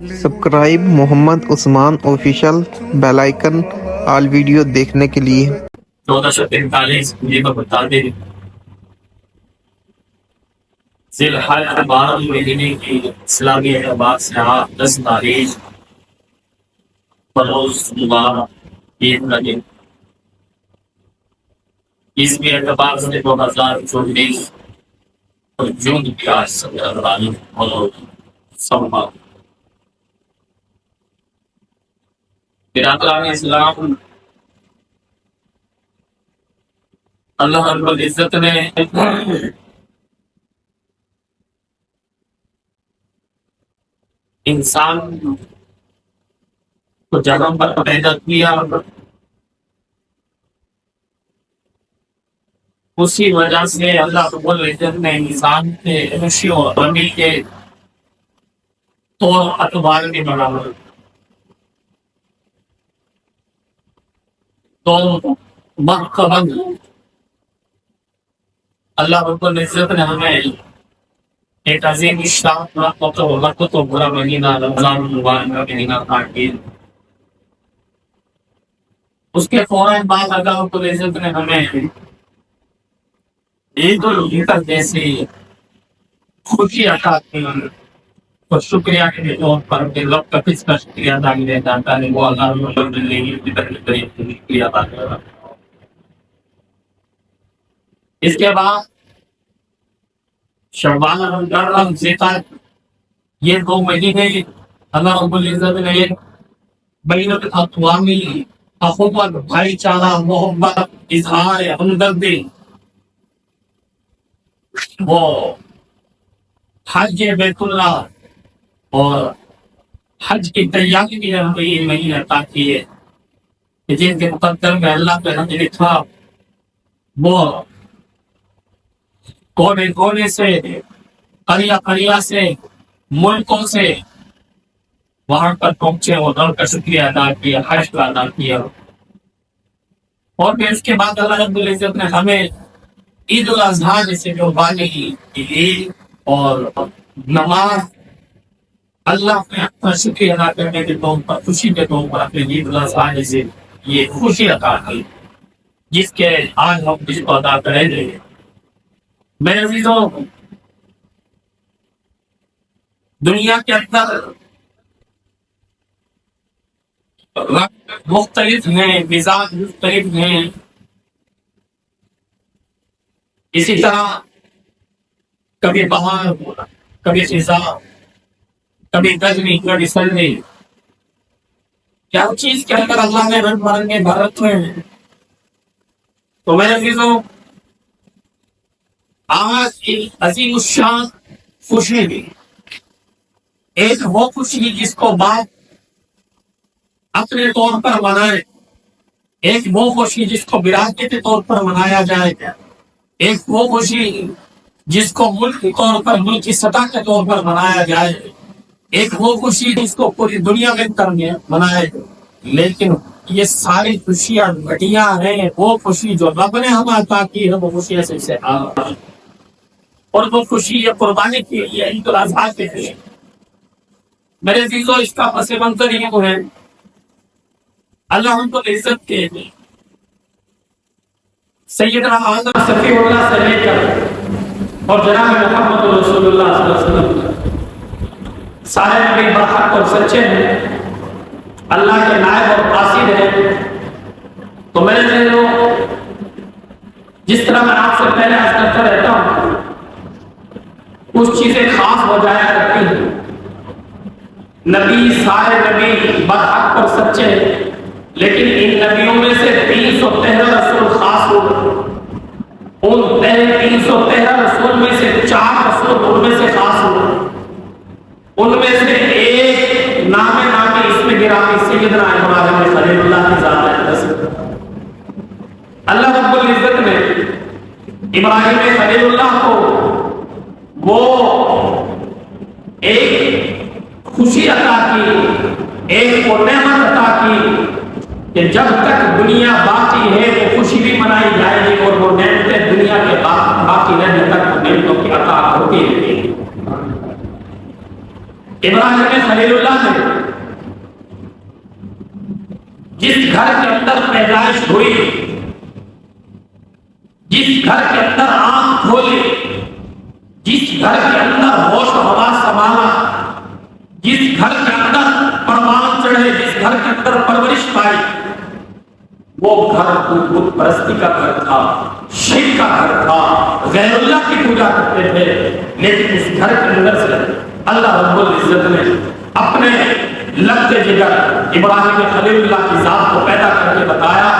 Subscribe Muhammad Usman official, bell icon آل video دیکھنے کے لیے۔ 1443 مجھے کو بتا دے ذی الحج 12 مہینے کی اسلامی اعتبار سے 10 تاریخ بروز صبح عید کا دن، عیسوی اعتبار سے 2024 اور جون کی 17 تاریخ اور سوموار۔ برادران اسلام، اللہ رب العزت نے انسان کو جگہ پر پیدا کیا، اسی وجہ سے اللہ رب العزت نے انسان کے خوشی اور غمی کے طور اعتبار میں بنایا۔ تو مرحباً اللہ رب العزت نے ہمیں ایک عظیم اشتاق وقت و برا مہینہ رمضان المبارک کا مہینہ کاٹی، اس کے فوراً بعد اللہ رب العزت نے ہمیں عید الفطر جیسی خوشی عطا کی، تو شکریہ کے طور پر رب کا کس کا شکریہ ادا کیا جاتا ہے، وہ اللہ رب العزت نے شکریہ ادا کیا۔ اس کے بعد شعبان رمضان ذکر، یہ 2 مہینے اللہ رب العزت نے بین الاقوامی اخوت، بھائی چارہ، محبت، اظہار ہمدردی، وہ حج بیت اللہ اور حج کی تیاری بھی ہمیں یہ مہینے عطا کی ہے کہ جن کے مقدر میں اللہ کے حج لکھا، وہ کونے کونے سے، قریہ قریہ سے، ملکوں سے وہاں پر پہنچے اور رب کا شکریہ ادا کیا، حج کا ادا کیا۔ اور پھر اس کے بعد اللہ رب العزت نے ہمیں عید الاضحیٰ جیسے جو بالغی عید اور نماز، اللہ نے اپنا شکریہ ادا کرنے کے طور پر، خوشی کے طور پر اپنے عید الاضحیٰ جیسے یہ خوشی عطا کی، جس کے آج ہم اس کو ادا کریں گے۔ میرے عزیزوں، دنیا کے اندر رنگ مختلف ہیں، مزاج مختلف ہیں، اسی طرح کبھی بہار، کبھی خزاں، کبھی گرمی، کبھی سردی، کیا چیز کے اندر اللہ نے رنگ برنگے بھر رکھے ہیں۔ تو میرے عزیزوں، آج ایک عظیم الشان خوشی بھی، ایک وہ خوشی جس کو بات اپنے طور پر منائے، ایک وہ خوشی جس کو برادری کے طور پر منایا جائے، ایک وہ خوشی جس کو ملک کے طور پر، ملک کی سطح کے طور پر منایا جائے، ایک وہ خوشی جس کو پوری دنیا میں منائے۔ لیکن یہ ساری خوشیاں گھٹیاں ہیں، وہ خوشی جو رب نے ہمیں عطا کی ہے وہ خوشی سے اور وہ خوشی یہ قربانی کی ہے عید الاضحیٰ کے لیے۔ میرے عزیزوں، اس کا پس منظر یہ ہے، اللہ رب العزت کے سیدنا آدم صفی اللہ سے لے کر اور جناب محمد رسول اللہ صلی اللہ علیہ وسلم سارے نبی برحق اور سچے ہیں، اللہ کے نائب اور قاصد ہیں۔ تو میرے عزیزوں، جس طرح میں آپ سے پہلے عرض کرتا رہتا ہوں، کچھ چیزیں خاص ہو جایا کرتی ہیں۔ نبی، سارے نبی برحق اور سچے، لیکن ان نبیوں میں سے 313 رسول خاص ہوئے۔ ان پہلے 313 رسول میں سے 4 رسول ان میں سے خاص ہوئے۔ ان میں سے ایک نام نامی اس میں گرامی سیدنا ابراہیم خلیل اللہ کی ذات ہے۔ اللہ رب العزت نے ابراہیم خلیل اللہ کو وہ ایک خوشی عطا کی، ایک وہ نعمت عطا کی کہ جب تک دنیا باقی ہے وہ خوشی بھی منائی جائے گی، اور وہ نعمتیں دنیا کے باقی رہنے تک وہ نعمتوں کی عطا ہوتی رہے گی۔ ابراہیم خلیل اللہ نے جس گھر کے اندر پیدائش ہوئی، جس گھر کے اندر آنکھ کھولی، جس گھر کے اندر ہوش و حواس سنبھالا، جس گھر کے اندر پروان چڑھے، جس گھر کے اندر پرورش پائی، وہ گھر بت پرستی کا گھر تھا، شرک کا گھر تھا، غیر اللہ کی پوجا کرتے تھے۔ لیکن اس گھر کے اندر سے اللہ رب العزت نے اپنے لگتے جگر ابراہیم خلیل اللہ کی ذات کو پیدا کر کے بتایا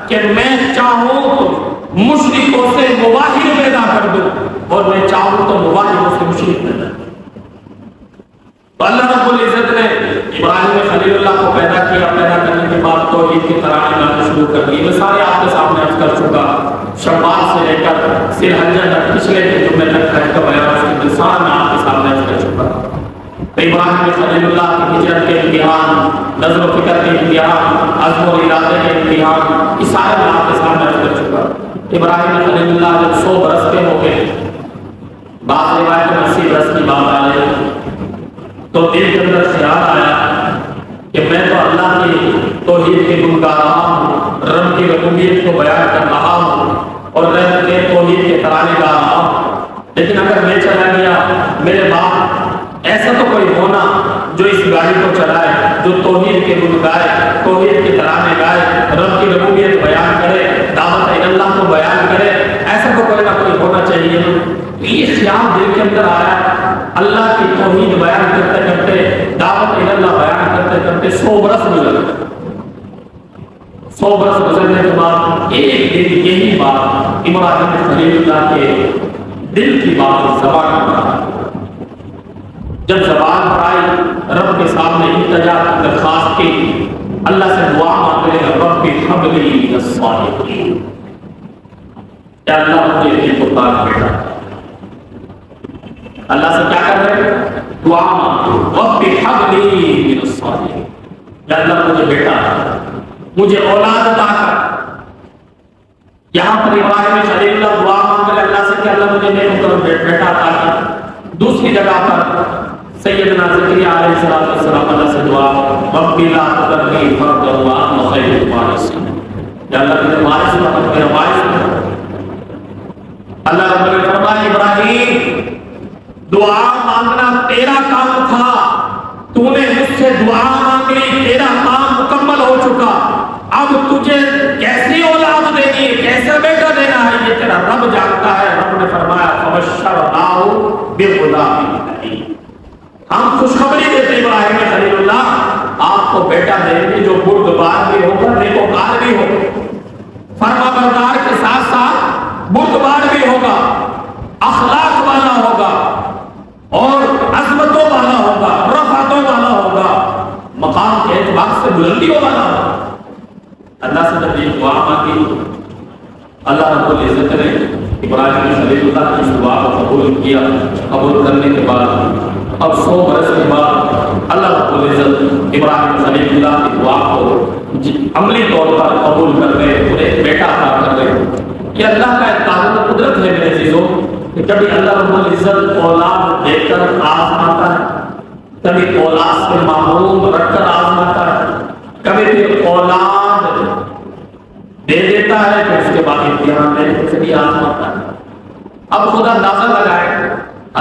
کہ میں چاہوں تو مشرکوں سے مواحد پیدا کر دوں اور میں چاہوں تو مواحدوں سے مشرک پیدا کر دوں۔ تو اللہ رب العزت نے ابراہیم خلیل اللہ کو پیدا کیا، پیدا کرنے کے بعد توحید کی ترانے گانے شروع کر دی۔ میں سارے آپ کے سامنے عرض کر چکا، شوال سے لے کر ذی الحجہ تک، پچھلے جمعے تک حج کا بیان اس کے مثال میں آپ کے سامنے عرض کر چکا۔ تو ابراہیم خلیل اللہ کی ہجرت کے امتحان، نظر و فکر کے امتحان، عزم و ارادے کے امتحان، یہ سارے میں آپ کے سامنے عرض کر چکا۔ ابراہیم خلیل اللہ جب 100 برس کے ہو گئے، بعض روایت میں 80 برس کی بات آ رہی، تو دل کے اندر خیال آیا کہ میں تو اللہ کی توحید کے گن گا رہا ہوں، رب کی ربوبیت کو بیان کر رہا ہوں اور رب کے توحید کے ترانے گا رہا ہوں، لیکن اگر میں چلا گیا، میرے باپ ایسا تو کوئی ہونا جو اس گاڑی کو چلائے، جو توحید کے گن گائے، توحید کے ترانے گائے، رب کی ربوبیت بیان کرے، دعوت اللہ کو بیان کرے، ایسا تو کوئی نہ کوئی ہونا چاہیے۔ یہ خیال دل کے اندر آیا۔ اللہ کی توحید بیان کرتے کرتے، دعوت اللہ بیان کرتے کرتے 100 برس گزر گئے۔ 100 برس گزرنے کے بعد ایک دن یہی بات ابراہیم خلیل اللہ کے دل کی بات زبان پر آئی۔ جب زبان پر آئی، رب کے سامنے التجا کی درخواست کی، اللہ سے دعا مانگ رہے ہیں، رب هب لی من الصالحین، یا اللہ مجھے ایک پاک بیٹا۔ اللہ سے کیا کر رہے ہیں؟ دعا مانگو، رب هب لی من الصالحین، یا اللہ مجھے بیٹا، مجھے اولاد عطا کر۔ یہاں پر ابراہیم خلیل اللہ دعا مانگ رہے اللہ سے کہ اللہ مجھے نیک بیٹا عطا کر۔ دوسری جگہ پر سیدنا زکریا علیہ السلام اللہ سے دعا، رب لا تذرنی فردا وانت خیر الوارثین، یا اللہ مجھے وارث بنا، میرا وارث بنا۔ اللہ رب نے فرمایا ابراہیم دعا مانگنا تیرا کام تھا، تو نے مجھ سے دعا مانگ لی، تیرا کام مکمل ہو چکا، اب تجھے کیسی اولاد دینی ہے، کیسا بیٹا دینا ہے، یہ تیرا رب جانتا ہے۔ رب نے فرمایا فبشرناہ بغلام حلیم، ہم خوشخبری دیتے ابراہیم خلیل اللہ، آپ کو بیٹا دیں گے جو بردبار بھی ہوگا، نیکوکار بھی ہوگا، فرما بردار کے ساتھ ساتھ بردبار بھی ہوگا، اخلاق والا ہوگا اور عظمتوں والا ہوگا، رفعتوں والا ہوگا، مقام کے اعتبار سے بلندیوں والا ہوگا۔ اللہ سے جب یہ دعا مانگی، اللہ رب العزت نے ابراہیم خلیل اللہ کی دعا کو قبول کیا۔ قبول کرنے کے بعد اب 100 برس کے بعد اللہ رب العزت ابراہیم خلیل اللہ کی دعا کو عملی طور پر قبول کر رہے، انہیں بیٹا عطا کر رہے۔ یہ اللہ کا ایک قانون قدرت ہے میرے عزیزوں کہ کبھی اللہ رب العزت اولاد دے کر آزماتا ہے، کبھی اولاد سے محروم رکھ کر آزماتا ہے، کبھی پھر اولاد دے دیتا ہے کہ اس کے بعد امتحان دینے سے بھی آزماتا ہے۔ اب خدا اندازہ لگائے،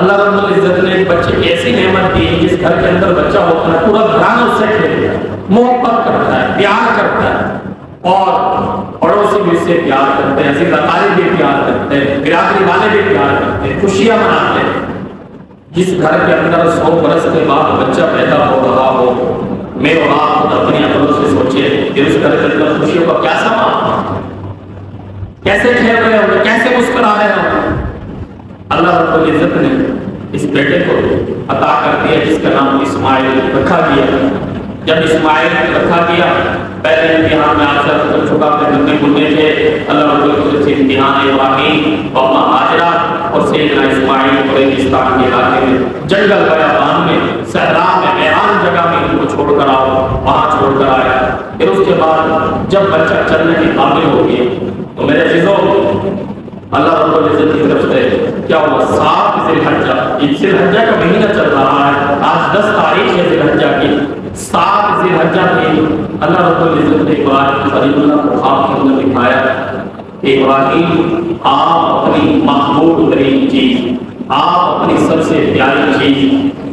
اللہ رب العزت نے ایک بچے کی ایسی نعمت دی جس گھر کے اندر بچہ ہوتا ہے پورا گھرانہ اس سے کھیلتا ہے، محبت کرتا ہے، پیار کرتا ہے، اور پڑوسی بھی اس سے پیار کرتے ہیں، عزیز اقارب بھی پیار کرتے ہیں، برادری والے بھی پیار کرتے ہیں، خوشیاں مناتے ہیں۔ جس گھر کے اندر 100 برس کے بعد بچہ پیدا ہو رہا ہو، میں اور آپ خود اپنی عقلوں سے سوچے کہ اس گھر کے اندر خوشیوں کا کیا سامان، کیسے کھیل رہے ہوں گے، کیسے مسکرا رہے ہوں گے۔ اللہ رب العزت نے اس بیٹے کو عطا کر دیا جس کا نام اسماعیل رکھا گیا۔ جب اسماعیل رکھا گیا، پہلے امتحان میں آپ سے کر چکا، اپنے گھر میں بننے تھے، اللہ رب العزت سے امتحان ابراہیم اور ہاجرہ اور سیدنا اسماعیل کو ریگستان کے علاقے میں، جنگل بیابان میں، صحرا میں، ایران جگہ میں ان کو چھوڑ کر آؤ، وہاں چھوڑ کر آیا۔ پھر اس کے بعد جب بچہ چلنے کے قابل ہو گیا تو میرے عزیزوں اللہ رب العزت کی طرف سے کیا ہوا 7 ذی الحجہ، ذی الحجہ کا مہینہ چل رہا ہے، آج 10 تاریخ ہے ذی الحجہ کی، 7 ذی الحجہ کی اللہ رب العزت نے ابراہیم خلیل اللہ کو خواب کے اندر دکھایا کہ ابراہیم آپ اپنی محبوب ترین چیز، آپ اپنی سب سے پیاری چیز،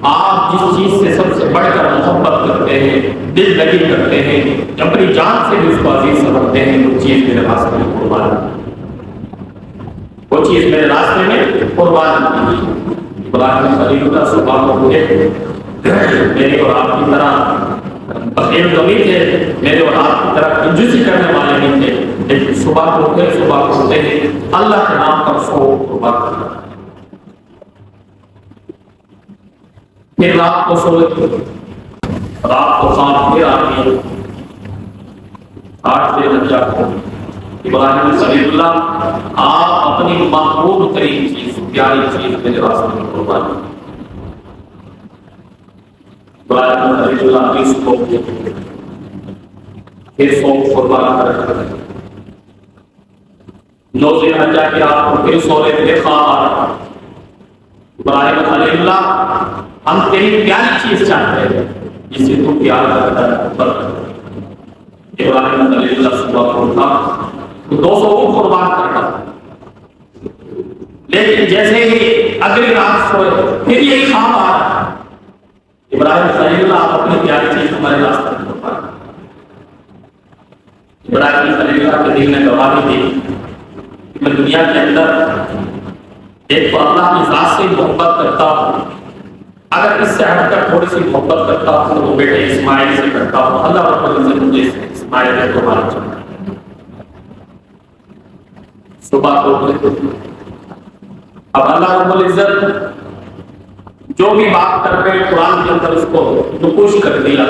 آپ جس چیز سے سب سے بڑھ کر محبت کرتے ہیں، دل لگی کرتے ہیں، اپنی جان سے بھی اس کو عزیز سمجھتے ہیں، وہ چیز میرے راستے میں قربان، وہ چیز میرے راستے میں قربان کی۔ ابراہیم خلیل اللہ صبح کو اٹھے، میرے اور آپ کی طرح بخیل تو نہیں تھے، میرے اور آپ کی طرح کنجوسی کرنے والے نہیں تھے، لیکن صبح کو اٹھتے اللہ کے نام پر سو قربان کرنا۔ پھر رات کو سوئے، رات کو خواب پھر آ گئی، 8 ذی الحجہ کو ابراہیم خلیل اللہ آپ اپنی محبوب ترین چیز، پیاری چیز میرے راستے میں قربان کی۔ ابراہیم خلیل اللہ نے اس کو پھر سو قربان کر 9 ذی الحجہ کی رات کو پھر سو رہے تھے، خواب آ رہا، ابراہیم خلیل اللہ ہم تیری پیاری چیز چاہتے ہیں جس سے تو پیار کرتا ہے۔ ابراہیم خلیل اللہ صبح کو اٹھا تو 200 کو قربان کرتا، لیکن جیسے ہی اگلی رات سوئے پھر یہی خواب آ رہا، ابراہیم خلیل اللہ آپ اپنی پیاری چیز ہمارے راستے میں قربان۔ ابراہیم خلیل اللہ کے دل نے گواہی دی کہ میں دنیا کے اندر ایک تو اللہ کی ذات سے محبت کرتا ہوں، اگر اس سے ہٹ کر تھوڑی سی محبت کرتا ہوں تو وہ بیٹے اسماعیل سے کرتا ہوں، اللہ رب العزت مجھے اسماعیل نے تمہارا چاہا۔ صبح کو اب اللہ رب العزت جو بھی بات کر رہے قرآن کے اندر اس کو نقوش کر دیا،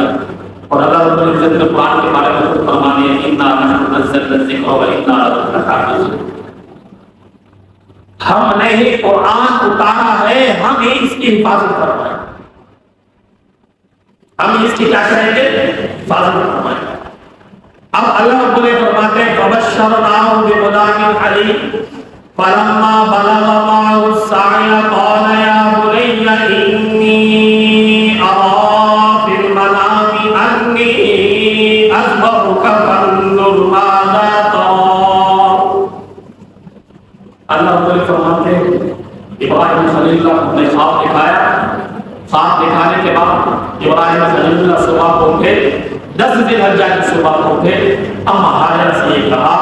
اور اللہ رب العزت نے قرآن کے بارے میں خود فرمانے اِنَّا نَحْنُ نَزَّلْنَا الذِّكْرَ وَإِنَّا لَهُ لَحَافِظُونَ، ہم نے ہی قرآن اتارا ہے، ہم ہی اس کی حفاظت فرمائیں، ہم اس کی کیا کریں گے؟ حفاظت فرمائیں۔ اب اللہ رب العزت فرماتے ہیں فَبَشَّرْنَاهُ بِغُلَامٍ حَلِيمٍ فَلَمَّا بَلَغَ مَعَهُ السَّعْيَ قَالَ يَا بُنَيَّ إِنِّي أَرَىٰ فِي الْمَنَامِ أَنِّي أَذْبَحُكَ فَانظُرْ مَاذَا تَرَىٰ۔ اللہ رب العزت فرماتے ہیں ابراہیم خلیل اللہ نے خواب دکھایا، خواب دکھانے کے بعد ابراہیم خلیل اللہ صبح کو اٹھے، 10 ذی الحجہ کی صبح کو اٹھے، اما ہاجرہ سے یہ کہا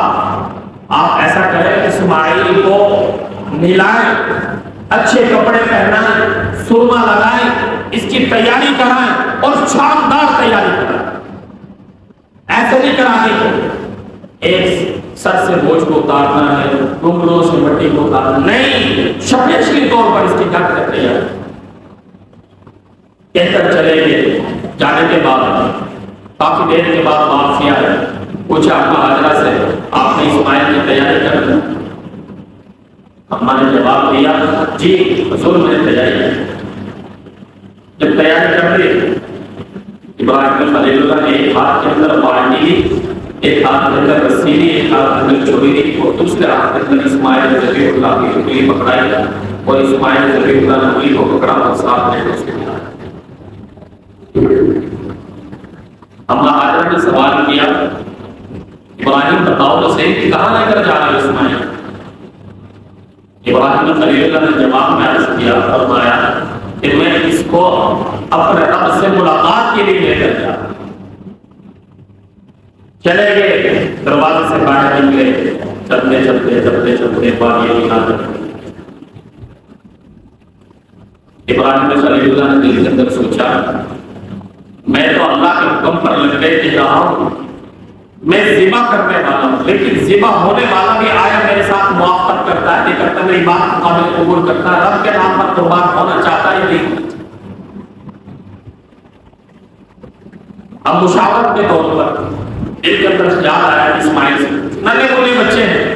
آپ ایسا کریں اسماعیل کو نہلائیں، اچھے کپڑے پہنائیں، سرما لگائیں، اس کی تیاری کرائیں اور شاندار تیاری کرائیں، ایسے نہیں کرانے کو ایک سر سے بوجھ کو اتارنا ہے، گھنگروں سے مٹی کو اتارنا نہیں، شپیشلی طور پر اس کی ڈھک کر تیاری کہہ کر چلے گئے۔ جانے کے بعد کافی دیر کے بعد واپسی آئے، پوچھا اما ہاجرہ سے آپ نے اسماعیل کی تیاری کر لی؟ اما نے جواب دیا جی حضور میں نے تیاری کی۔ جب تیاری کر لی ابراہیم خلیل اللہ نے ایک ہاتھ کے اندر بالٹی لی، ایک ہاتھ کے اندر رسی لی، ایک ہاتھ کے اندر چھری لی، اور دوسرے ہاتھ کے اندر اسماعیل ذبیح اللہ کی انگلی پکڑائی، اور اسماعیل ذبیح اللہ نے انگلی کو پکڑا اور ساتھ میں اس کے اما ہاجرہ نے سوال کیا ابراہیم بتاؤ تو صحیح کہ کہاں لے کر جا رہے اسماعیل؟ ابراہیم خلیل اللہ نے جواب میں عرض کیا، فرمایا کہ میں اس کو اپنے رب سے ملاقات کے لیے لے کر جا۔ چلے گئے، دروازے سے باہر نکلے، چلتے چلتے چلتے چلتے وادی علی ابراہیم خلیل اللہ نے دل کے اندر سوچا میں تو اللہ کے حکم پر لگ گئے کہ رہا ہوں، میں ذبح کرنے والا ہوں، لیکن ذبح ہونے والا بھی آیا میرے ساتھ موافقت کرتا ہے، نہیں کرتا میری بات قابل قبول کرتا ہے، رب کے نام پر قربان ہونا چاہتا ہے نہیں۔ اب مشاورت کے طور پر دل کے اندر یاد آیا اسماعیل سے، ننے بولی بچے ہیں،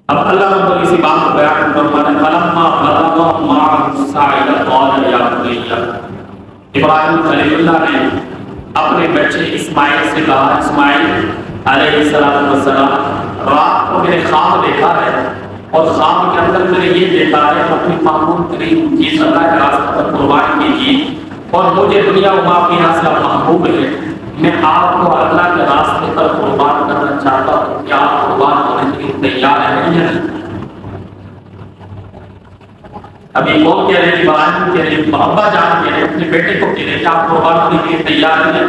اب اللہ رب العزت اسی بات کو بیان فرمانے فلما بلغ معه السعي قال يا بني، ابراہیم خلیل اللہ نے اپنے بچے اسماعیل سے کہا اسماعیل علیہ السلام رات کو میں نے خواب دیکھا ہے اور خواب کے اندر میں نے یہ دیکھا ہے کہ اپنی معمول ترین چیز اللہ کے راستے پر قربان کیجیے، اور مجھے دنیا و ما فیہا سے محبوب ہے، میں آپ کو اللہ کے راستے پر قربان کرنا چاہتا ہوں، کیا آپ قربان ہونے کے لیے تیار ہیں یا نہیں؟ ابھی کون کہہ رہے ہیں؟ ابراہیم کہہ رہے ہیں، ابا جان کہہ رہے ہیں، اپنے بیٹے کو کہہ رہے ہیں کیا آپ قربان ہونے کے لیے تیار ہیں؟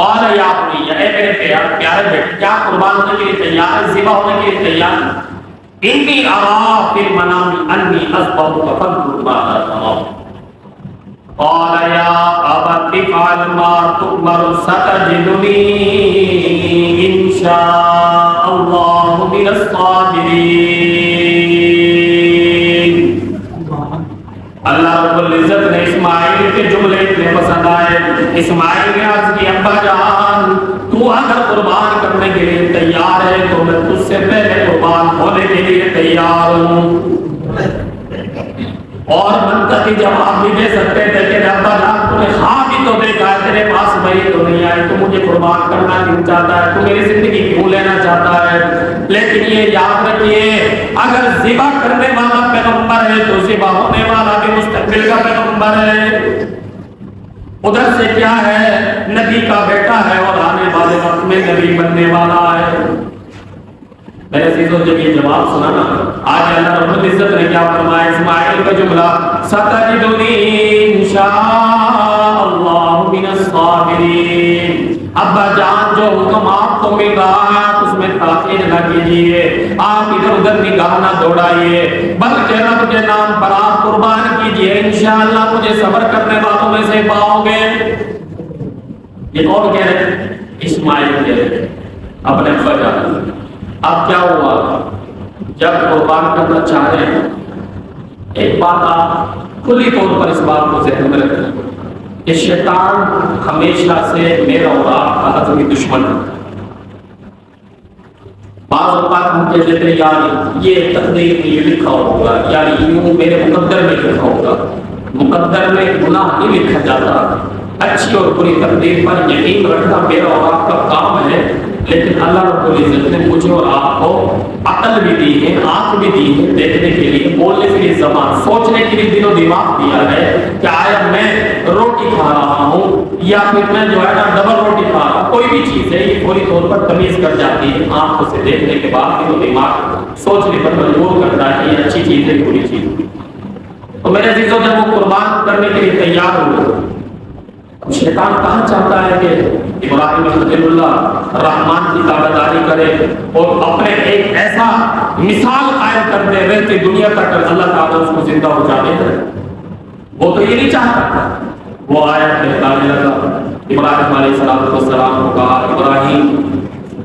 اور یا اپنی اے میرے پیارے بیٹے، کیا قربان ہونے کے لیے تیار ہیں، ذبح ہونے کے لیے تیار ہیں؟ انی ارا فی المنام انی اذبحک فانظر ماذا ترى قال یا ابت افعل ما تؤمر ستجدنی ان شاء اللہ من الصابرین۔ اللہ رب العزت نے اسماعیل کے جملے اتنے پسند آئے، اسماعیل نے عرض کی ابا جان تو اگر قربان کرنے کے لیے تیار ہے تو میں تجھ سے پہلے قربان ہونے کے لیے تیار ہوں۔ اور منطقی جواب بھی دے سکتے تھے کہ ابا جان تو نے خواب ہی تو دیکھا ہے، تیرے پاس وہی تو نہیں آئے، تو مجھے قربان کرنا کیوں چاہتا ہے، تو میری زندگی کیوں لینا چاہتا ہے؟ لیکن یہ یاد رکھیے اگر ذبح کرنے والا پیغمبر ہے تو ذبح ہونے والا بھی مستقبل کا پیغمبر ہے۔ ادھر سے کیا ہے، نبی کا بیٹا ہے اور آنے والے وقت میں نبی بننے والا ہے۔ میرے عزیزوں جب یہ جواب سنا نا، آج اللہ رب العزت نے کیا فرمایا، اسماعیل کا جملہ ستجدنی انشاء اللہ من الصابرین۔ ابا جان جو حکم آپ کو مل رہا ہے اس میں تاخیر نہ کیجیے، آپ ادھر ادھر نگاہ نہ دوڑائیے، بلکہ رب کے نام پر آپ قربان کیجیے، انشاءاللہ مجھے صبر کرنے والوں میں سے پاؤ گے۔ یہ کون کہہ رہے ہیں؟ اسماعیل کہہ رہے ہیں اپنے ابا جان۔ اب کیا ہوا، جب قربان کرنا چاہ رہے ہیں، ایک بات آپ کھلی طور پر اس بات کو ذہن میں رکھیں کہ شیطان ہمیشہ سے میرا اور آپ کا عظمی دشمن ہے۔ بعض اوقات ہم کہتے ہیں یار یہ تقدیر میں یہ لکھا ہوگا، یار یوں میرے مقدر میں لکھا ہوگا۔ مقدر میں گناہ نہیں لکھا جاتا، اچھی اور بری تقدیر پر یقین رکھنا میرا اور آپ کا کام ہے، لیکن اللہ رب العزت نے مجھے اور آپ کو عقل بھی دی ہے، آنکھ بھی دی ہے، دیکھنے کے لیے، بولنے کے لیے زبان، سوچنے کے لیے دل و دماغ دیا ہے کہ آیا میں روٹی کھا رہا ہوں یا پھر میں جو ہے نا ڈبل روٹی کھا رہا ہوں، کوئی بھی چیز ہے یہ فوری طور پر تمیز کر جاتی ہے، آنکھوں سے دیکھنے کے بعد دل و دماغ سوچنے پر مجبور کرتا ہے کہ یہ اچھی چیز ہے بری چیز۔ تو میرے عزیزوں جب وہ قربان کرنے کے لیے تیار ہوئے، شیطان کہاں چاہتا ہے کہ ابراہیم خلیل اللہ رحمان کی تابعداری کرے اور اپنے ایک ایسا مثال قائم کر دے رہتی دنیا تک اللہ تعالیٰ اس کو زندہ ہو جانے دے۔ وہ تو یہ نہیں چاہتا، وہ آیت کہلانے لگا، ابراہیم علیہ السلام کو کہا ابراہیم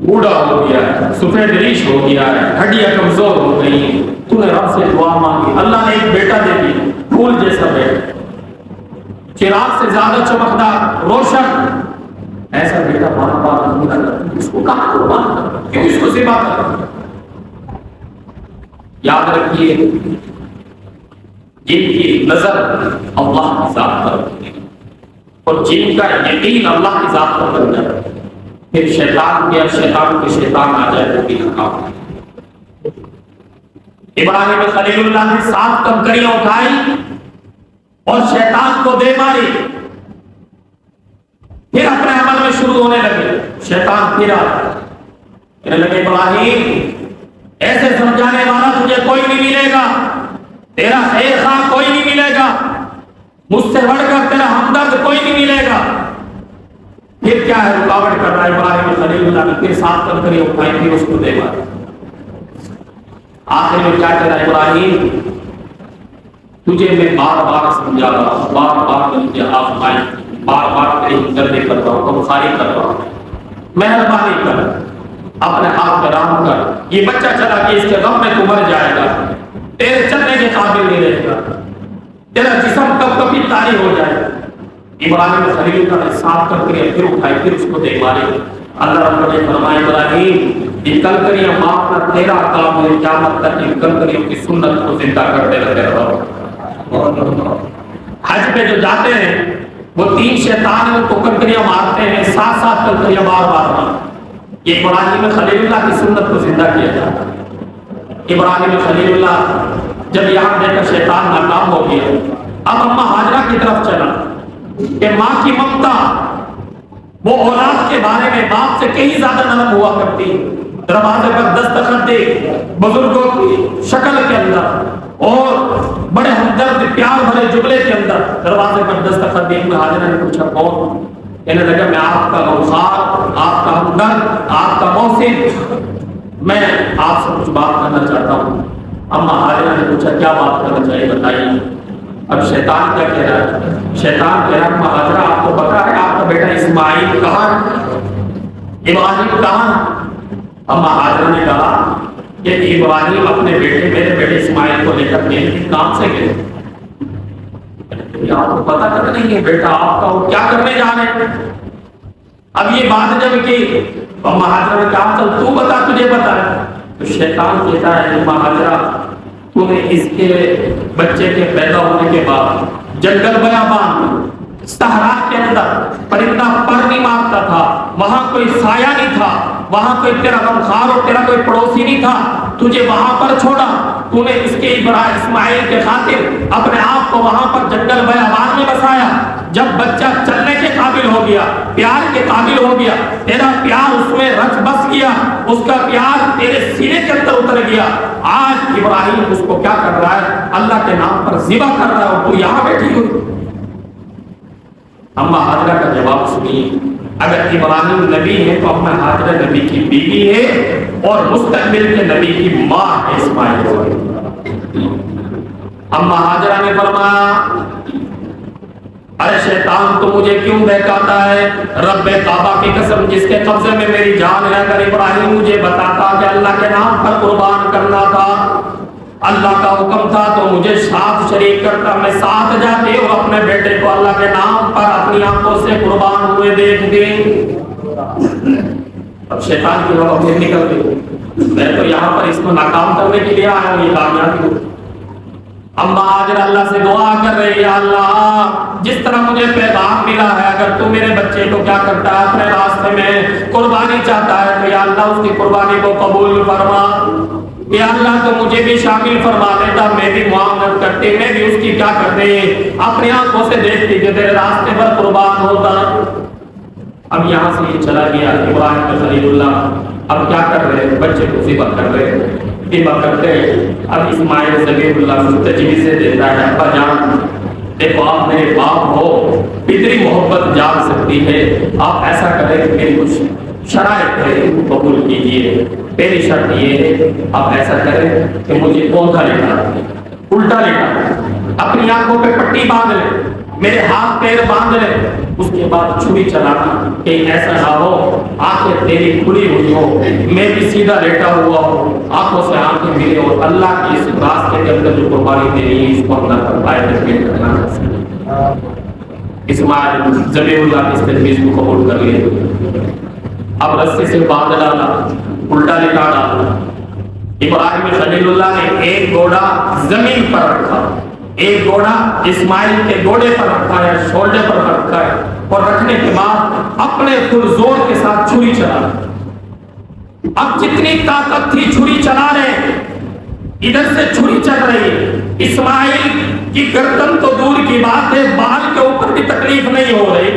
بوڑھا ہو گیا ہے، سفید ریش ہو گیا ہے، ہڈیاں کمزور ہو گئی ہیں، تو نے رب سے دعا مانگی، اللہ نے ایک بیٹا دے دیا، پھول جیسا بیٹا، چراغ سے زیادہ چمکدار، روشن، ایسا بیٹا بار بار نہیں کرتا، اس کو کہاں قربان کرتا، کیوں اس کو ذبح کرتا؟ یاد رکھیے جن کی نظر اللہ کی ذات پر ہوتی ہے اور جن کا یقین اللہ کی ذات پر بن جائے، پھر شیطان کے شیطان آ جائے وہ بھی ناکام ہے۔ ابراہیم خلیل اللہ نے 7 کنکریاں اٹھائی اور شیطان کو دے ماری، پھر اپنے عمل میں شروع ہونے لگے۔ شیطان پھر کہنے لگے ابراہیم ایسے سمجھانے والا تجھے کوئی نہیں ملے گا، تیرا خیر خواہ کوئی نہیں ملے گا، مجھ سے بڑھ کر تیرا ہمدرد کوئی نہیں ملے گا۔ پھر کیا ہے رکاوٹ کر رہا ہے ابراہیم خلیل اللہ نے، پھر 7 کنکریاں اٹھائی، پھر اس کو دے ماری۔ آخر میں کیا کہہ رہا ہے ابراہیم، تجھے میں بار بار سمجھا رہا ہوں، بار بار تجھے آزمائش، بار بار تیری ہمدردی کر رہا ہوں، غمخواری کر رہا ہوں، مہربانی کر، اپنے ہاتھ پہ رحم کر، یہ بچہ چلا کہ اس کے غم میں تو مر جائے گا، تیرے چلنے کے قابل نہیں رہے گا، تیرا جسم کب کبھی طاری ہو جائے گا۔ ابراہیم خلیل اللہ نے 7 کنکریاں پھر اٹھائی، پھر اس کو دے ماری۔ اللہ رب نے فرمایا ابراہیم یہ کنکریاں مارنا تیرا کام ہے، قیامت تک ان کنکریوں کی سنت کو زندہ کرتے رہتے رہو۔ حج پہ جو جاتے ہیں وہ 3 شیطان ان کو کنکریاں مارتے ہیں، 7 کنکریاں بار بار مارتے ہیں۔ یہ ابراہیم خلیل اللہ کی سنت کو زندہ کیا جاتا ہے۔ ابراہیم خلیل اللہ جب یہاں دیکھ کر شیطان ناکام ہو گیا، اب اما ہاجرہ کی طرف چلا کہ ماں کی ممتا وہ اولاد کے بارے میں باپ سے کہیں زیادہ نرم ہوا کرتی. دروازے پر دستخط دے بزرگوں کی شکل کے اندر اور بڑے ہمدرد پیار بھرے جملے کے اندر دروازے پر دستخط دے. ہاجرہ نے پوچھا کون؟ کہنے لگا میں آپ کا غوثار، آپ کا ہمدرد، آپ کا محسن، میں آپ سے کچھ بات کرنا چاہتا ہوں. اما ہاجرہ نے پوچھا کیا بات کرنا چاہیے بتائیے. اب شیطان کیا کہہ رہا ہے؟ شیطان کہہ رہا ہے اما ہاجرہ آپ کو پتا ہے آپ کا بیٹا اسماعیل کہاں، ابراہیم کہاں؟ اما ہاجرہ نے کہا کہ ابراہیم اپنے بیٹے میرے بیٹے اسماعیل کو لے کر میرے کام سے گئے. آپ کو پتا کر نہیں ہے بیٹا آپ کا وہ کیا کرنے جا رہے ہیں. اب یہ بات جب کہ اما ہاجرہ نے کہا چل تو بتا، تجھے پتا ہے. تو شیطان کہتا ہے اما ہاجرہ تو نے اس کے بچے کے پیدا ہونے کے بعد جنگل بیابان صحرا کے اندر پرندہ پر نہیں مارتا تھا، وہاں کوئی سایہ نہیں تھا، وہاں کوئی تیرا غمخوار اور تیرا کوئی پڑوسی نہیں تھا، تجھے وہاں پر چھوڑا. تو نے اس کے اسماعیل کے خاطر اپنے آپ کو وہاں پر جنگل بیابان میں بسایا. جب بچہ چلنے کے قابل ہو گیا، پیار کے قابل ہو گیا، تیرا پیار اس میں رچ بس گیا، اس کا پیار تیرے سینے کے اندر اتر گیا. آج ابراہیم اس کو کیا کر رہا ہے؟ اللہ کے نام پر ذبح کر رہا ہے اور تو یہاں بیٹھی ہوئی. اما ہاجرہ کا جواب سنیے. اگر ابراہیم نبی ہے تو اما ہاجرہ نبی کی بیوی ہے اور مستقبل کے نبی کی ماں ہے اسماعیل. اما ہاجرہ نے فرمایا ارے شیطان تو مجھے کیوں بہکاتا ہے؟ رب کعبہ کی قسم جس کے قبضے میں میری جان ہے، اگر ابراہیم مجھے بتاتا کہ اللہ کے نام پر قربان کرنا تھا، اللہ کا حکم تھا تو مجھے ساتھ شریک کرتا، میں ساتھ جاتے اور اپنے بیٹے کو اللہ کے نام پر اپنی آنکھوں سے قربان ہوئے دیکھتے. اب شیطان کی ہوا پھر نکل گئی. میں تو یہاں پر اس کو ناکام کرنے کے لیے آیا ہوں، یہ کامیابی ہو. اما ہاجرہ اللہ سے دعا کر رہی ہے اللہ جس طرح مجھے پیغام ملا ہے اگر تو میرے بچے کو کیا کرتا ہے اپنے راستے میں قربانی چاہتا ہے تو یا اللہ اس کی قربانی کو قبول فرما. یا اللہ تو مجھے بھی شامل فرما دیتا، میں بھی معاونت کرتی، میں بھی اس کی کیا کرتے اپنی آنکھوں سے دیکھتی کہ تیرے راستے پر قربان ہوتا. اب یہاں سے یہ چلا گیا ابراہیم خلیل اللہ. اب کیا کر رہے ہیں؟ بچے کو ذبح کر رہے ہیں، ذبح کرتے ہیں. اب اسماعیل ذبیح اللہ کو تجویزیں دیتا ہے ابا جان دیکھو آپ میرے باپ ہو، اتنی محبت جاگ سکتی ہے، آپ ایسا کریں کہ میری کچھ شرائط ہے قبول کیجیے. پہلی شرط یہ ہے آپ ایسا کریں کہ مجھے اونٹا لٹا الٹا لٹا اپنی آنکھوں پہ پٹی باندھ لے، میرے ہاتھ پیر باندھ لے، اس کے بعد چھری چلانا کہ ایسا نہ ہو آنکھیں تیری کھلی ہوئی ہو، میں بھی سیدھا لیٹا ہوا ہوں، آنکھوں سے آنکھیں ملے اور اللہ کی اس راستے کے اندر جو قربانی دینی ہے اس کو اندر پر پائے تجویز کرنا کر سکے. اسماعیل ذبیح اللہ کی اس تجویز کو قبول کر لیا. اب رسی سے باندھ ڈالا، الٹا لٹا ڈالا. ابراہیم خلیل اللہ نے ایک گوڑا زمین پر رکھا، ایک گوڑا اسماعیل کے گوڑے پر رکھا ہے، شولڈر پر رکھا ہے، اور رکھنے کے بعد اپنے فل زور کے ساتھ چھری چلا. اب جتنی طاقت تھی چھری چلا رہے، ادھر سے چھری چل رہی. اسماعیل کی گردن تو دور کی بات ہے، بال کے اوپر بھی تکلیف نہیں ہو رہی.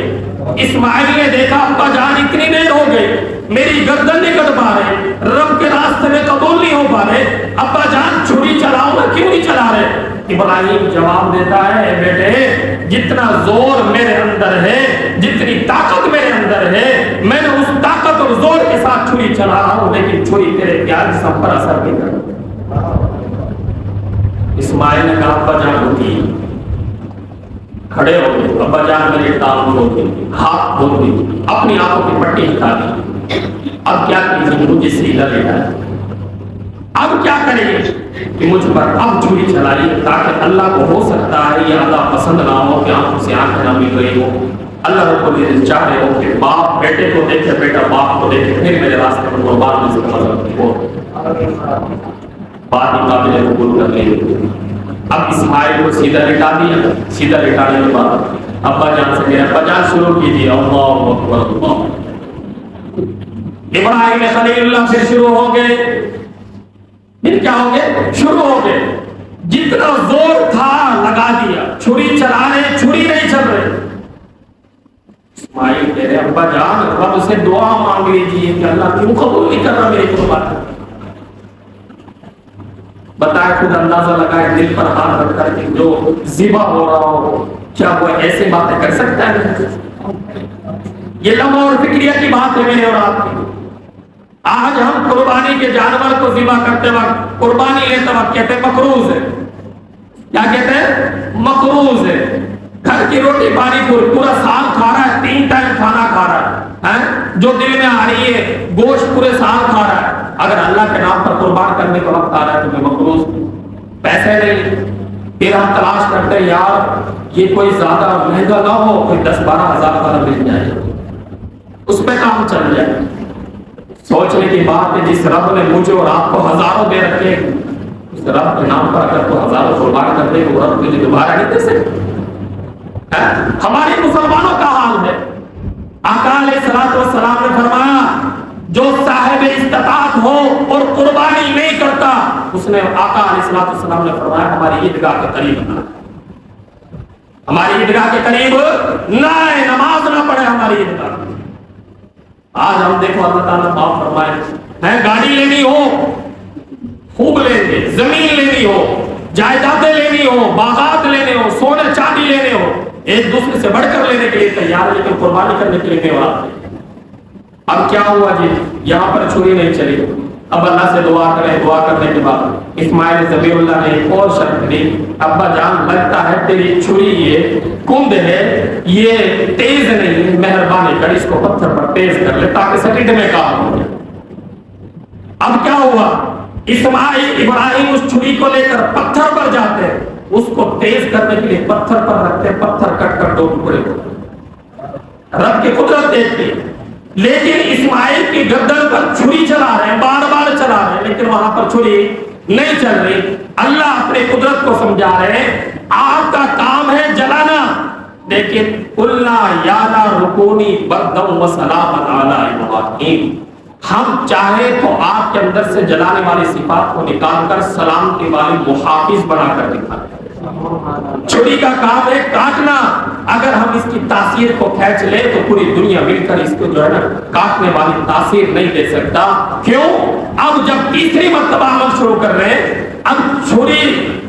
اسماعیل نے دیکھا ابا جان اتنی دیر ہو گئی میری گردن نہیں کٹ پا رہے، رب کے راستے میں قبول نہیں ہو پا رہے، ابا جان چھری چلاؤ نا، کیوں نہیں چلا رہے؟ ابراہیم جواب دیتا ہے بیٹے جتنا زور میرے اندر ہے، جتنی طاقت میرے اندر ہے، میں نے اس طاقت اور زور کے ساتھ چھری چلا رہا ہوں، لیکن چھری تیرے پیار جسم پر اثر نہیں کرتی. اسماعیل نے کہا ابا جان ہوتی، کھڑے ہو گئے. ابا جان میری ٹانگ دھو دی، ہاتھ دھو دی، اپنی آنکھوں کی پٹی ہٹا دی. اب کیا کیجیے؟ مجھے سیدھا لیٹا ہے. اب کیا کریں کہ مجھ پر اب چھری چلائیے تاکہ اللہ کو ہو سکتا ہے یہ اللہ پسند نہ ہو کہ آنکھوں سے آنکھ نہ مل رہی ہو، اللہ رب العزت چاہ رہے ہو کہ باپ بیٹے کو دیکھے، بیٹا باپ کو دیکھے، پھر میرے راستے پر قربان میں سے مذہب ہو. بات ہی قابل قبول کر لیں. اب اسماعیل کو سیدھا لٹا دیا. سیدھا لٹانے کے بعد ابا جان سے کہا ابا جان شروع کیجیے اللہ اکبر اللہ. ابراہیم خلیل اللہ سے شروع ہو گئے. پھر کیا ہو گئے؟ شروع ہو گئے، جتنا زور تھا لگا دیا، چھری چلا رہے، چھری نہیں چل رہے۔ اسماعیل کہہ رہے ابا جان رب سے دعا مانگ لیجیے کہ اللہ کیوں قبول نہیں کر رہا میری قربانی؟ بتائے خود اندازہ لگائے دل پر ہاتھ رکھ کر کہ جو ذبح ہو رہا ہو کیا وہ ایسے باتیں کر سکتا ہے؟ یہ لمحہ اور فکریہ کی بات ہے میرے اور آپ کی۔ آج ہم قربانی کے جانور کو ذبح کرتے وقت، قربانی لیتے وقت کہتے ہیں مقروض ہے۔ کیا کہتے ہیں؟ مقروض ہے۔ گھر کی روٹی پانی پورا سال کھا رہا ہے، 3 ٹائم کھانا کھا رہا ہے، جو دل میں آ رہی ہے گوشت پورے سال کھا رہا ہے، اگر اللہ کے نام پر قربان کرنے کا وقت آ رہا ہے تو میں مقروض پیسے نہیں۔ پھر ہم تلاش کرتے ہیں یار یہ کوئی زیادہ مہنگا نہ ہو، کوئی 10-12 ہزار کا مل جائے، اس پہ کام چل جائے۔ سوچنے کی بات ہے جس رب نے مجھے اور آپ کو ہزاروں دے رکھے، اس رب کے نام پر اگر تو ہزاروں قربان کر دے وہ رب تجھے دوبارہ نہیں دے سکتے۔ ہماری مسلمانوں کا حال ہے۔ آقا علیہ الصلوۃ والسلام نے فرمایا جو صاحب استطاعت ہو اور قربانی نہیں کرتا، اس نے آقا علیہ الصلوۃ والسلام نے فرمایا ہماری عیدگاہ کے قریب نہ، ہماری عیدگاہ کے قریب نہ آئے، نماز نہ پڑھے ہماری عیدگاہ۔ آج ہم دیکھو اللہ تعالیٰ معاف فرمائے، ہے گاڑی لینی ہو خوب لیں گے، زمین لینی ہو، جائیدادیں لینی ہو، باغات لینے ہو، سونے چاندی لینے ہو، ایک دوسرے سے بڑھ کر لینے کے لیے تیار، لیکن قربانی کرنے کے لیے نہیں ہو رہا۔ اب کیا ہوا جی؟ یہاں پر چھری نہیں چلی۔ اب اللہ سے دعا کریں، دعا کرنے کے بعد اسماعیل ذبیح اللہ نے ایک اور شرط دی، ابا جان لگتا ہے تیری چھری یہ کند ہے، یہ تیز نہیں ہے، مہربانی کر اس کو پتھر پر تیز کر لے تاکہ سیکنڈ میں کام ہو جائے۔ اب کیا ہوا؟ ابراہیم اس چھری کو لے کر پتھر پر جاتے ہیں، اس کو تیز کرنے کے لیے پتھر پر رکھتے، پتھر کٹ کر 2 ٹکڑے ہوتے۔ رب کی قدرت دیکھتی، لیکن اسماعیل کی گردن پر چھری چلا رہے ہیں، بار بار چلا رہے ہیں، لیکن وہاں پر چھری نہیں چل رہی۔ اللہ اپنی قدرت کو سمجھا رہے ہیں، آپ کا کام ہے جلانا، لیکن قلنا یا نار رکونی بردا و سلاما علی ابراہیم، ہم چاہیں تو آپ کے اندر سے جلانے والی صفات کو نکال کر سلامتی والی محافظ بنا کر دکھاتے ہیں۔ چھری کا کام ہے کاٹنا، اگر ہم اس کی تاثیر کو کھینچ لیں تو پوری دنیا مل کر اس کو جو ہے نا کاٹنے والی تاثیر نہیں دے سکتا۔ کیوں؟ اب جب تیسری مرتبہ عمل شروع کر رہے ہیں، اب چھری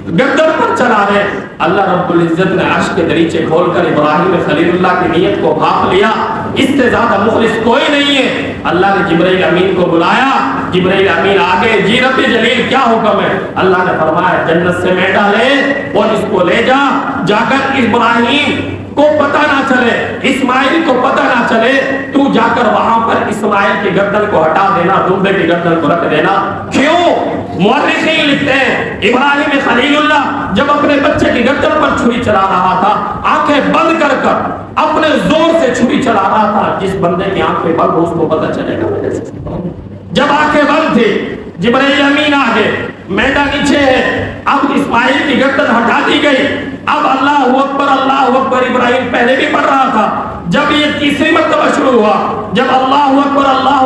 گردن پر چلا رہے ہیں، اللہ رب العزت نے عرش کے دریچے کھول کر ابراہیم خلیل اللہ کی نیت کو بھاپ لیا۔ اس سے زیادہ مخلص کوئی نہیں ہے۔ اللہ نے جبرائیل امین کو بلایا، جبرائیل امین آگے، جی رب جلیل کیا حکم ہے؟ اللہ نے فرمایا جنت سے میڈا لے اور اس کو لے جا کر ابراہیم کو پتہ نہ چلے، اسماعیل کو پتہ نہ چلے، تو جا کر وہاں پر اسماعیل کی گردن کو ہٹا دینا، دمبے کی گردن کو رکھ دینا۔ کیوں؟ مورخین لکھتے ہیں ابراہیم خلیل اللہ جب اپنے بچے کی گردن پر چھری چلا رہا تھا، آنکھیں بند کر کر اپنے زور سے چھری چلا رہا تھا، جس بندے کی آنکھیں بند ہو اس کو پتہ چلے گا۔ جب آنکھیں بند تھی، جبرائیل امین آگے، میدان نیچے ہے، اب اسماعیل کی گردن ہٹا دی گئی۔ اب اللہ اکبر ابراہیم پہلے بھی پڑھ رہا تھا، جب یہ تیسری مرتبہ شروع ہوا، جب اللہ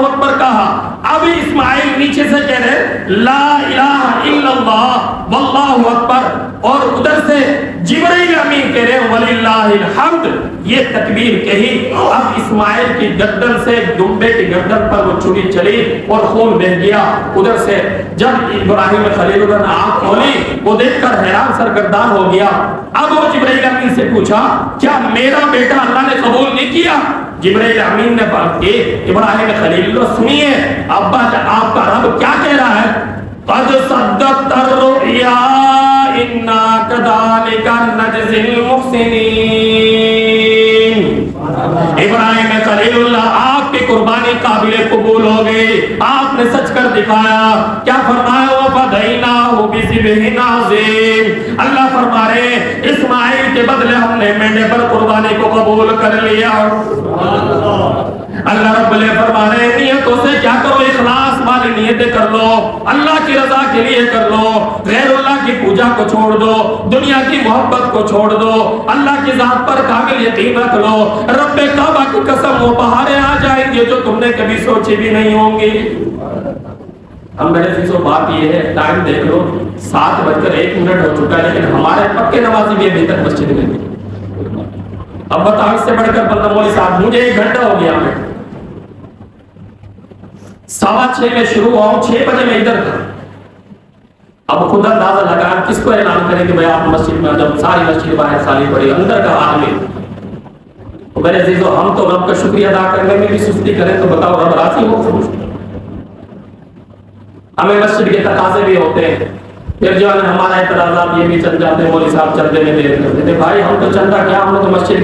اکبر کہا، اب اسماعیل نیچے سے کہہ رہے لا الہ الا اللہ واللہ اکبر، اور ادھر سے جبرائیل امین کہہ رہے وللہ الحمد، یہ تکبیر کہی۔ اب اسماعیل کی گردن سے دمبے کی گردن پر وہ چھری چلی اور خون بہہ گیا۔ ادھر سے جب ابراہیم خلیل اللہ نے آنکھ کھولی، وہ دیکھ کر حیران سرگردان ہو گیا۔ اب وہ جبرائیل امین سے پوچھا کیا میرا بیٹا اللہ نے قبول نہیں کیا؟ جبرائیل امین نے بات کی، ابراہیم خلیل اللہ سنیے ابا آپ کا رب کیا کہہ رہا ہے؟ قد صدقت الرؤیا انا كذلك نجزي المحسنين۔ ابراہیم خلیل اللہ آپ کی قربانی قابل قبول ہو گئی، آپ نے سچ کر دکھایا۔ کیا فرمایا؟ وَفَدَيْنَاهُ بِذِبْحٍ عَظِيمٍ، اللہ فرما رہے اسماعیل کے بدلے ہم نے مینڈے پر قربانی کو قبول کر لیا۔ اللہ رب نے فرما رہے نیتوں سے کیا کرو، اخلاص والی نیتیں کر لو، اللہ کی رضا کے لیے کر لو، غیر اللہ کی پوجا کو چھوڑ دو، دنیا کی محبت کو چھوڑ دو، اللہ کی ذات پر کامل یقین رکھ لو۔ رب کعبہ کی قسم وہ بہاریں آ جائیں گے جو تم نے کبھی سوچی بھی نہیں ہوں گی۔ اب میرے چیزوں بات یہ ہے، ٹائم دیکھ لو 7:01 ہو چکا ہے، لیکن ہمارے پکے نمازی بھی ابھی تک مسجد میں نہیں۔ اب بتاؤ اس سے بڑھ کر بندہ مولوی صاحب، مجھے 1 گھنٹہ ہو گیا، میں 6:15 میں شروع ہوا ہوں، 6 بجے میں ادھر تھا۔ اب خود اندازہ لگا کس کو اعلان کریں کہ بھائی آپ مسجد میں، جب ساری مسجد باہر خالی پڑی، اندر کا آدمی۔ تو میرے عزیزو، ہم تو رب کا شکریہ ادا کرنے میں بھی سستی کریں تو بتاؤ رب راضی ہو؟ ہمیں مسجد کے تقاضے بھی ہوتے ہیں، پھر جو ہے ہمارا اعتراضات یہ بھی چل جاتے ہیں، مولوی صاحب چندے میں دیر کرتے تھے۔ بھائی ہم تو چندہ کیا، ہم نے تو مسجد